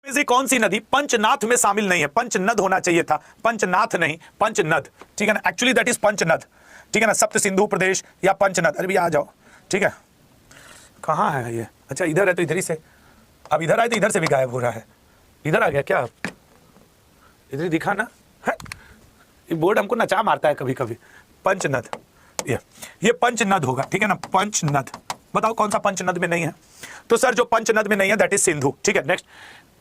ऐसी कौन सी नदी पंचनाथ में शामिल नहीं है? पंचनद होना चाहिए था, पंचनाथ नहीं, पंचनद, ठीक है ना। एक्चुअली दैट इज पंचनद, ठीक है ना, सप्त सिंधु प्रदेश या पंचनद। अरे भैया आ जाओ, ठीक है। कहाँ है ये? अच्छा इधर है तो इधर ही से, अब इधर आए तो इधर से भी गायब हो रहा है। इधर आ गया क्या? इधर ही दिखा ना है? ये बोर्ड हमको नचा मारता है कभी कभी। पंचनद, ये पंचनद होगा, ठीक है ना, पंचनद। बताओ कौन सा पंचनद में नहीं है? तो सर जो पंचनद में नहीं है दैट इज सिंधु, ठीक है। नेक्स्ट,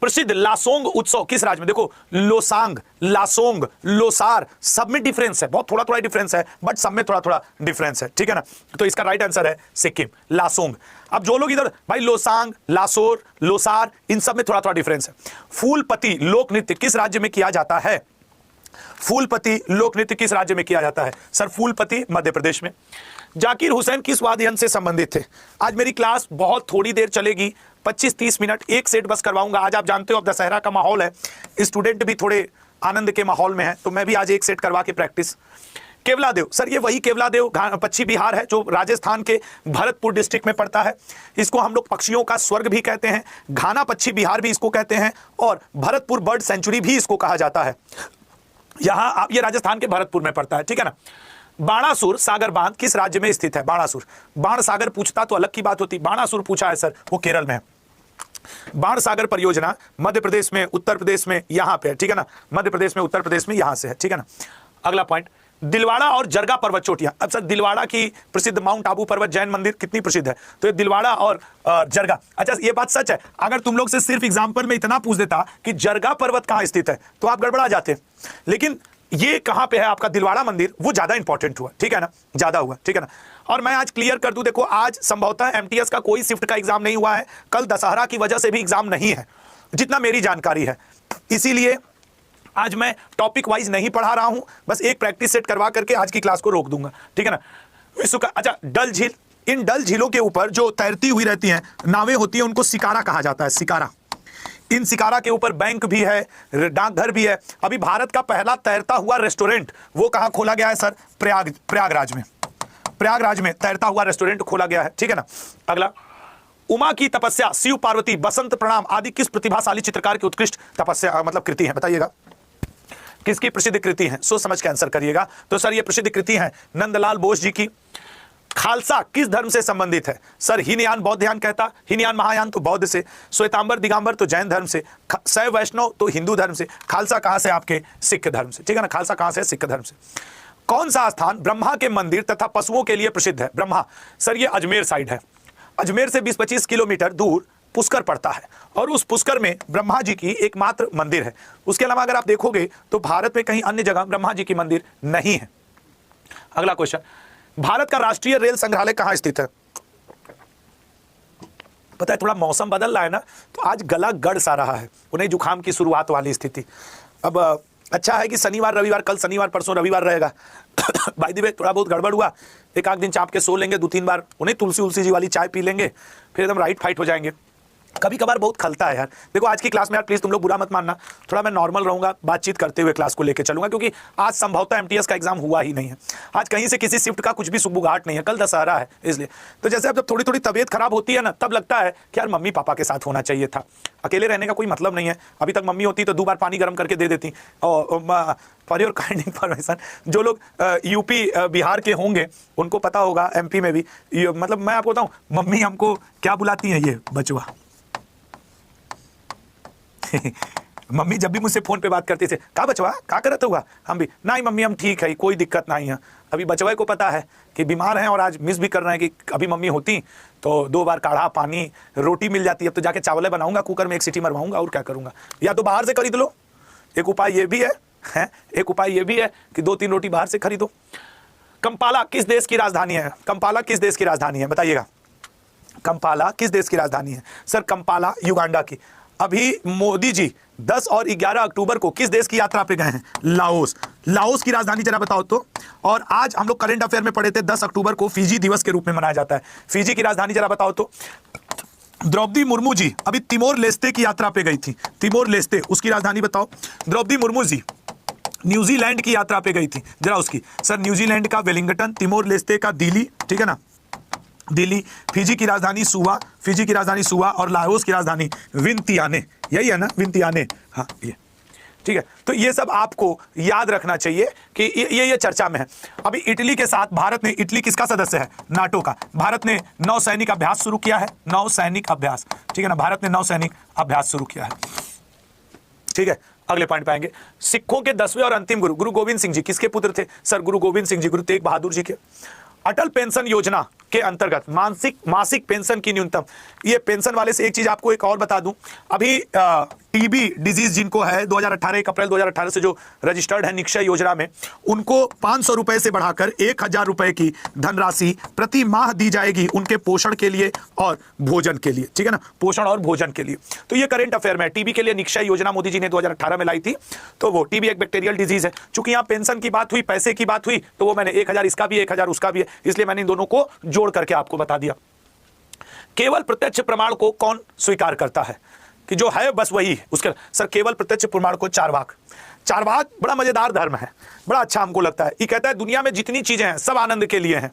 प्रसिद्ध लासोंग उत्सव किस राज्य में? देखो लोसांग, लासोंग, लोसार, सब में डिफरेंस है, बहुत थोड़ा थोड़ा डिफरेंस है, बट सब में थोड़ा थोड़ा डिफरेंस है, ठीक है ना। तो इसका राइट आंसर है सिक्किम, लासोंग। अब जो लोग इधर भाई लोसांग, लासोर, लोसार, इन सब में थोड़ा थोड़ा डिफरेंस है। फूलपति लोक नृत्य किस राज्य में किया जाता है? फूलपति लोक नृत्य किस राज्य में किया जाता है? सर फूलपति मध्य प्रदेश में। जाकिर हुसैन किस वाद्य यंत्र से संबंधित थे? आज मेरी क्लास बहुत थोड़ी देर चलेगी, 25-30 मिनट, एक सेट बस करवाऊंगा। आज आप जानते हो अब दशहरा का माहौल है, स्टूडेंट भी थोड़े आनंद के माहौल में है, तो मैं भी आज एक सेट करवा के प्रैक्टिस। केवलादेव, सर ये वही केवलादेव पश्चिम बिहार है जो राजस्थान के भरतपुर डिस्ट्रिक्ट में पड़ता है। इसको हम लोग पक्षियों का स्वर्ग भी कहते हैं, घाना पश्चिम बिहार भी इसको कहते हैं, और भरतपुर बर्ड सेंचुरी भी इसको कहा जाता है। यहां आप, ये राजस्थान के भरतपुर में पड़ता है, ठीक है ना। बाणासुर सागर बांध किस राज्य में स्थित है? बाणासुर, बाण सागर पूछता तो अलग की बात होती, बाणासुर पूछा है सर, वो केरल में है। बाण सागर परियोजना मध्य प्रदेश में, उत्तर प्रदेश में, यहां पे है, ठीक है ना, मध्य प्रदेश में, उत्तर प्रदेश में, यहां से है, ठीक है ना। अगला पॉइंट, दिलवाड़ा और जरगा पर्वत चोटियां। अब सर दिलवाड़ा की प्रसिद्ध माउंट आबू पर्वत जैन मंदिर कितनी प्रसिद्ध है? तो ये दिलवाड़ा और जरगा। अच्छा ये बात सच है, अगर तुम लोग से सिर्फ एग्जाम्पल में इतना पूछ देता कि जरगा पर्वत कहां स्थित है तो आप गड़बड़ा जाते, लेकिन ये कहां पे है आपका दिलवाड़ा मंदिर, वो ज्यादा इंपॉर्टेंट हुआ, ठीक है ना, ज्यादा हुआ, ठीक है ना। और मैं आज क्लियर कर दूं, देखो आज संभवतः एमटीएस का कोई शिफ्ट का एग्जाम नहीं हुआ है, कल दशहरा की वजह से भी एग्जाम नहीं है जितना मेरी जानकारी है, इसीलिए आज मैं टॉपिक वाइज नहीं पढ़ा रहा हूं, बस एक प्रैक्टिस सेट करवा करके आज की क्लास को रोक दूंगा, ठीक है ना। विश्व का, अच्छा डल झील, इन डल झीलों के ऊपर जो तैरती हुई रहती हैं नावें होती हैं उनको शिकारा कहा जाता है, शिकारा। इन शिकारा के ऊपर बैंक भी है, डाकघर भी है। अभी भारत का पहला तैरता हुआ रेस्टोरेंट वो कहां खोला गया है सर? प्रयागराज में, प्रयागराज में तैरता हुआ रेस्टोरेंट खोला गया है, ठीक है ना। अगला, उमा की तपस्या, शिव पार्वती, बसंत प्रणाम आदि किस प्रतिभाशाली चित्रकार की उत्कृष्ट तपस्या मतलब कृति है? बताइएगा किसकी प्रसिद्ध कृति है? सोच समझ के आंसर करिएगा। तो सर ये प्रसिद्ध कृति है नंदलाल बोस जी की। खालसा किस धर्म से संबंधित है? सर हीनयान बौद्धयान कहता, हीनयान महायान तो बौद्ध से, श्वेतांबर दिगंबर तो जैन धर्म से, शैव वैष्णव तो हिंदू धर्म से, खालसा कहां से? आपके सिख धर्म से, ठीक है ना। खालसा कहां से? सिख धर्म से। कौन सा स्थान ब्रह्मा के मंदिर तथा पशुओं के लिए प्रसिद्ध है? ब्रह्मा, सर ये अजमेर साइड है। अजमेर से 20-25 किलोमीटर दूर पुष्कर पड़ता है, और उस पुष्कर में ब्रह्मा जी की एकमात्र मंदिर है। उसके अलावा अगर आप देखोगे तो भारत में कहीं अन्य जगह ब्रह्मा जी की मंदिर नहीं है। अगला क्वेश्चन, भारत का राष्ट्रीय रेल संग्रहालय कहां स्थित है? पता है थोड़ा मौसम बदल रहा है ना, तो आज गला गड़ सा रहा है, उन्हें जुकाम की शुरुआत वाली स्थिति। अब अच्छा है कि शनिवार रविवार, कल शनिवार परसों रविवार रहेगा। भाई दी थोड़ा बहुत गड़बड़ हुआ, एक आध दिन चाप के सो लेंगे, 2-3 बार उन्हें तुलसी उलसी जी वाली चाय पी लेंगे, फिर एकदम राइट फाइट हो जाएंगे। कभी कभार बहुत खलता है यार। देखो आज की क्लास में यार प्लीज तुम लोग बुरा मत मानना, थोड़ा मैं नॉर्मल रहूंगा, बातचीत करते हुए क्लास को लेकर चलूंगा, क्योंकि आज संभवतः एमटीएस का एग्जाम हुआ ही नहीं है। आज कहीं से किसी शिफ्ट का कुछ भी सुबुगाहट नहीं है, कल दशहरा है इसलिए। तो जैसे अब जब थोड़ी थोड़ी तबीयत खराब होती है ना, तब लगता है कि यार मम्मी पापा के साथ होना चाहिए था, अकेले रहने का कोई मतलब नहीं है। अभी तक मम्मी होती तो 2 बार पानी गर्म करके दे देती। और फॉर योर काइंड इन्फॉर्मेशन, जो लोग यूपी बिहार के होंगे उनको पता होगा, एमपी में भी मतलब मैं आपको बताऊं, मम्मी हमको क्या बुलाती है, ये बचवा। मम्मी जब भी मुझसे फोन पे बात करती थे, का बचवा का करत होगा, हम भी नहीं मम्मी हम ठीक है, कोई दिक्कत नहीं है। अभी बचवा को पता है कि बीमार हैं और आज मिस भी कर रहे हैं कि अभी मम्मी होती तो 2 बार काढ़ा पानी रोटी मिल जाती। अब तो जाके चावल बनाऊंगा, कुकर में 1 सीटी मरवाऊंगा, और क्या करूंगा, या तो बाहर से खरीद लो। एक उपाय ये भी है, एक उपाय ये भी है कि 2-3 रोटी बाहर से खरीदो। कंपाला किस देश की राजधानी है? कंपाला किस देश की राजधानी है बताइएगा? कंपाला किस देश की राजधानी है? सर कंपाला युगांडा की। अभी मोदी जी 10 और 11 अक्टूबर को किस देश की यात्रा पे गए हैं? लाओस। लाओस की राजधानी जरा बताओ तो। और आज हम लोग करंट अफेयर में पढ़े थे 10 अक्टूबर को फिजी दिवस के रूप में मनाया जाता है। फिजी की राजधानी जरा बताओ तो। द्रौपदी मुर्मू जी अभी तिमोर लेस्ते की यात्रा पे गई थी, तिमोर लेस्ते, उसकी राजधानी बताओ। द्रौपदी मुर्मू जी न्यूजीलैंड की यात्रा पे गई थी, जरा उसकी। सर न्यूजीलैंड का वेलिंगटन, तिमोर लेस्ते का दिल्ली, ठीक है ना। दिल्ली, फिजी की राजधानी सुवा, फिजी की राजधानी सुवा और लाओस की राजधानी विंतियाने, यही है ना, विंतियाने, हाँ ये, ठीक है। तो ये सब आपको याद रखना चाहिए कि ये चर्चा में है। अभी इटली के साथ भारत ने, इटली किसका सदस्य है? नाटो का। भारत ने नौसैनिक अभ्यास शुरू किया है, नौसैनिक अभ्यास, ठीक है ना, भारत ने नौसैनिक अभ्यास शुरू किया है, ठीक है। अगले पॉइंट पे आएंगे। सिखों के 10वें और अंतिम गुरु गुरु गोविंद सिंह जी किसके पुत्र थे? सर गुरु गोविंद सिंह जी गुरु तेग बहादुर जी के। अटल पेंशन योजना के अंतर्गत मासिक पेंशन की न्यूनतम, ये पेंशन वाले से एक चीज आपको एक और बता दूं, अभी टीबी डिजीज जिनको है 2018 1 अप्रैल 2018 से जो रजिस्टर्ड है निक्षय योजना में, उनको 500 रुपए से बढ़ाकर 1000 रुपए की धनराशि प्रति माह दी जाएगी उनके पोषण के लिए और भोजन के लिए, ठीक है ना, पोषण और भोजन के लिए। तो ये करंट अफेयर में टीबी के लिए निक्षय योजना मोदी जी ने 2018 में लाई थी। तो वो टीबी एक बैक्टीरियल डिजीज है, चूंकि यहाँ पेंशन की बात हुई, पैसे की बात हुई, तो वो मैंने 1000 इसका भी 1000 उसका भी है, इसलिए मैंने इन दोनों को जोड़ करके आपको बता दिया। केवल प्रत्यक्ष प्रमाण को कौन स्वीकार करता है? कि जो है बस वही है उसके। सर केवल प्रत्यक्ष प्रमाण को चारवाक बड़ा मजेदार धर्म है, बड़ा अच्छा हमको लगता है। ये कहता है दुनिया में जितनी चीजें हैं सब आनंद के लिए हैं।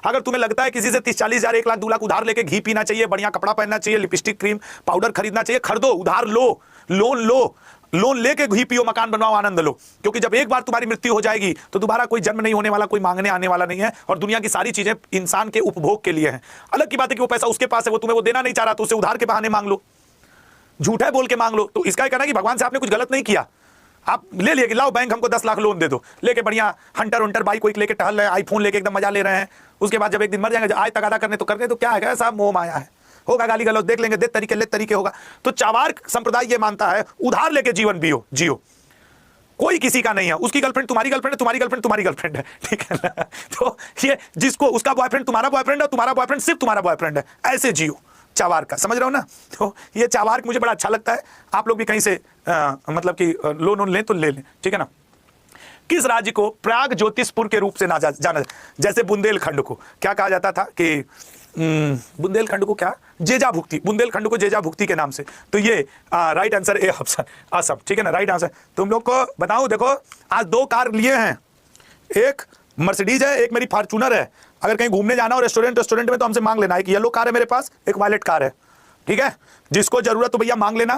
अगर तुम्हें लगता है किसी से 30-40 हजार 1 लाख 2 लाख उधार लेके घी पीना चाहिए, बढ़िया कपड़ा पहनना चाहिए, लिपस्टिक क्रीम पाउडर खरीदना चाहिए, खरीदो, उधार लो, लोन लेके घी पियो, मकान बनवाओ, आनंद लो, क्योंकि जब एक बार तुम्हारी मृत्यु हो जाएगी तो दोबारा कोई जन्म नहीं होने वाला, कोई मांगने आने वाला नहीं है। और दुनिया की सारी चीजें इंसान के उपभोग के लिए हैं। अलग की बात है कि वो पैसा उसके पास है, वो तुम्हें वो देना नहीं चाह रहा, तो उसे उधार के बहाने मांग लो, झूठा बोल के मांग लो। तो इसका कहना है कि भगवान से आपने कुछ गलत नहीं किया, आप ले लिए कि लाओ बैंक हमको 10 लाख लोन दे दो, लेके बढ़िया हंटर बाइक कोई लेके टहल रहे हैं, आईफोन लेके एकदम मजा ले रहे हैं। उसके बाद जब एक दिन मर जाएंगे, आज तगादा करने तो करने, तो क्या है साहब, मोह माया है, होगा गाली गलौज, देख लेंगे, दे तरीके ले तरीके होगा। तो चावार्क संप्रदाय ये मानता है उधार लेके जीवन जियो, कोई किसी का नहीं है, उसकी गर्लफ्रेंड तुम्हारी गर्लफ्रेंड है, तुम्हारी गर्लफ्रेंड तुम्हारी गर्लफ्रेंड है, ठीक है ना। तो ये जिसको उसका बॉयफ्रेंड तुम्हारा बॉयफ्रेंड है, तुम्हारा बॉयफ्रेंड सिर्फ तुम्हारा बॉयफ्रेंड है, ऐसे जियो, चावार्क का, समझ रहे हो ना। तो ये चावार्क मुझे बड़ा अच्छा लगता है। आप लोग भी कहीं से मतलब कि लोन लें तो ले लें, ठीक है ना। किस राज्य को प्राग ज्योतिषपुर के रूप से जाना, जैसे बुंदेलखंड को क्या कहा जाता था कि बुंदेलखंड को क्या, जेजा भुक्ति, बुंदेलखंड को जेजा भुक्ति के नाम से। तो ये right answer A option Assam, ठीक है ना, राइट आंसर। तुम लोग को बताऊं, देखो आज 2 कार लिए हैं, एक मर्सिडीज है, एक मेरी फॉर्च्यूनर है। अगर कहीं घूमने जाना हो रेस्टोरेंट में तो हमसे मांग लेना, एक येलो कार है मेरे पास, एक वायलेट कार है, ठीक है। जिसको जरूरत तो भैया मांग लेना।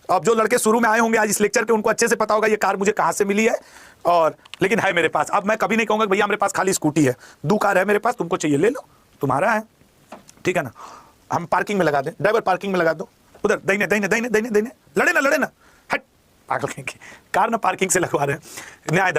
अब जो लड़के शुरू में आए होंगे आज इस लेक्चर के, उनको अच्छे से पता होगा ये कार मुझे कहाँ से मिली है, और लेकिन है मेरे पास। अब मैं कभी नहीं कहूँगा भैया मेरे पास खाली स्कूटी है, 2 कार है मेरे पास, तुमको चाहिए ले लो, तुम्हारा है, ठीक है ना। हम पार्किंग में लगा दें, ड्राइवर पार्किंग में लगा दो, उधर दहीने दहीने दहीने दहीने दहीने, लड़े ना हट पागल की कार ना पार्किंग से लगवा रहे हैं, न्याय